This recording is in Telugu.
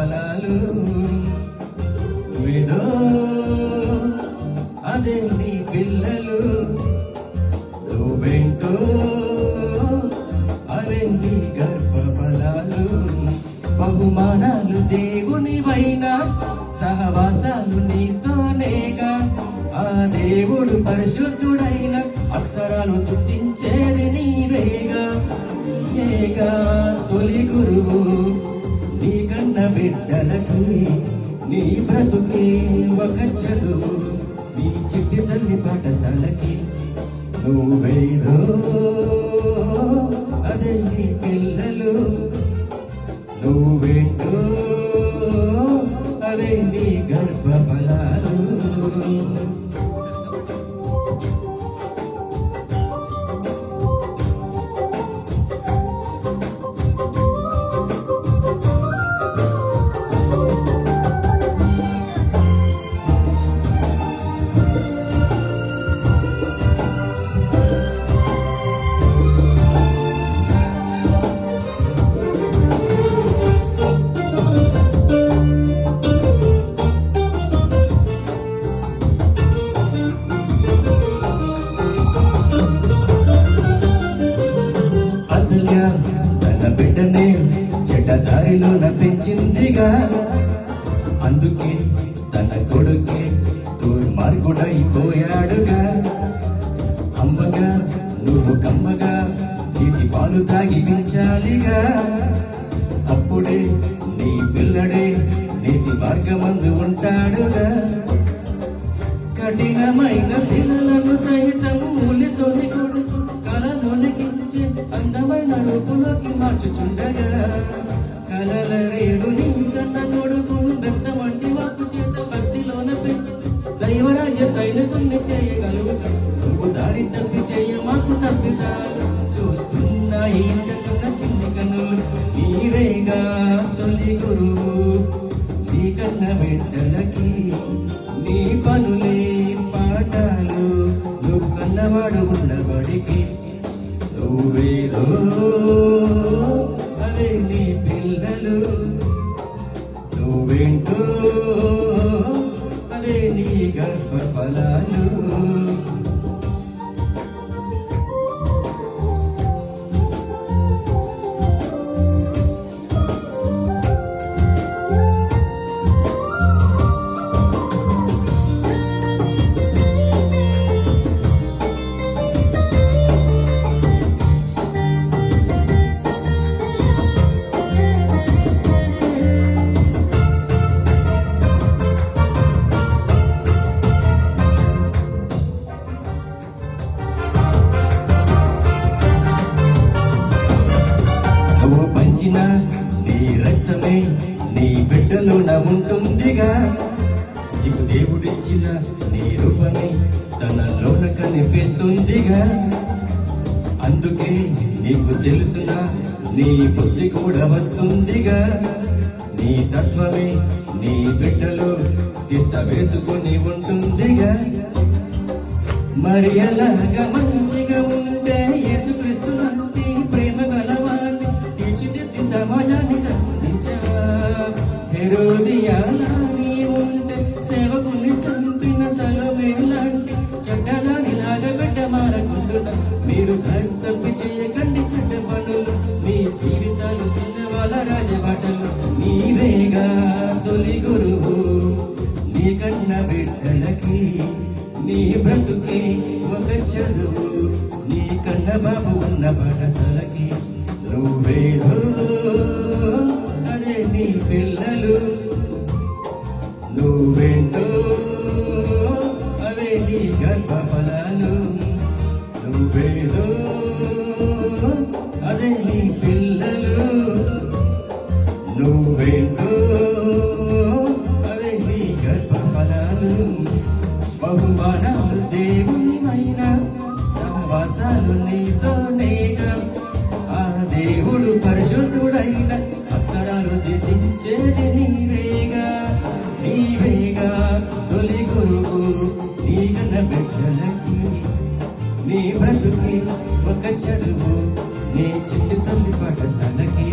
ఫలాలు విడో అదే నీ పిల్లలు నువ్వేంటో అవే నీ గర్భ ఫలాలు బహుమానాలు దేవునివైనా సహవాసాలు నీతోనేగా ఆ దేవుడు పరిశుద్ధుడైన అక్షరాలు గుర్తించేది నీవేగా ఏగా తొలి గురువు నీ కన్న బిడ్డలకి నీ బ్రతుకే ఒక చదువు నీ చిట్టి తల్లి పాఠశాలకి నువ్వేదో అదే నీ పిల్లలు నువ్వేంటో అవే నీ గర్భ ఫలాలు తన బిడ్డనే చెడ్డదారిలోన పెంచిందిగా అందుకే తన కొడుకే దుర్మార్గుడైపోయాడుగా అమ్మగా నువ్వు కమ్మగా నీతి పాలు తాగి పెంచాలిగా అప్పుడే నీ పిల్లడే నీతి మార్గమందు ఉంటాడుగా కఠినమైన శిలలను సహితం మూలితోని కొడుకు కలలోనికించే అందమైన రూపులోకి మార్చుచుండగా కలల రేడు నీ కన్న కొడుకును బెత్తమంటి వాకు చేత భక్తిలోన పెంచి దైవరాజ్య సైనికుల్ని చేయగలుగుతాడు నువ్వు దారి తప్పి చేయ మాకు తప్పిదాలు చూస్తున్నా ఏంటన్న చిన్న కన్నులు నీవేగా తొలి గురువు నీ కన్న బిడ్డలకి నీ పనులే పాఠాలు నువ్వు కన్నవాడు ఉన్నవాడికి నువ్వేదో అదే నీ పిల్లలు నువ్వేంటో అదే నీ గర్భ ఫలాలు నువ్వు పంచిన నీ రక్తమే నీ బిడ్డలోన ఉంటుందిగా నీకు దేవుడిచ్చిన నీ రూపమే తనలోన కనిపిస్తుందిగా అందుకే నీకు తెలుసునా నీ బుద్ధి కూడా వస్తుందిగా నీ తత్వమే నీ బిడ్డలో తిష్ట వేసుకొని ఉంటుందిగా మరి ఎలాగా మంచిగా ఉంటే యేసుక్రీస్తు లాంటి ప్రేమ గలవాన్ని తీర్చిదిద్ది సమాజాన్ని గమనించవా హెరోదియాలా నీ ఉంటే సేవకుని చంపిన సలోమే లాంటి చెడ్డదానిలాగా బిడ్డ మారకుంటున్నా మీరు తప్పి చేయకండి చెడ్డ పనులు మీ జీవితాలు చిన్నవాళ్ళ రాజబాటలు నీవేగా తొలి గురువు నీ కన్న బిడ్డలకి నీ బ్రతుకే ఒక చదువు నీ కన్న బాబు ఉన్న పాఠశాలకి నువ్వేదో అదే నీ పిల్లలు నువ్వేంటో అవే నీ గర్భ ఫలాలు నువ్వేదో అదే నీ పిల్లలు నువ్వేంటో అవే నీ గర్భ ఫలాలు బహుమానాలు దేవునివైనా సహవాసాలు నీతోనేగా ఆ దేవుడు పరిశుద్ధుడైన అక్షరాలు దిద్దించేది నీవేగా నీవేగా తొలి గురువు నీ కన్న బిడ్డలకి నీ బ్రతుకి ఒక చదువు నీ చిట్టి తల్లి పాఠశాలకి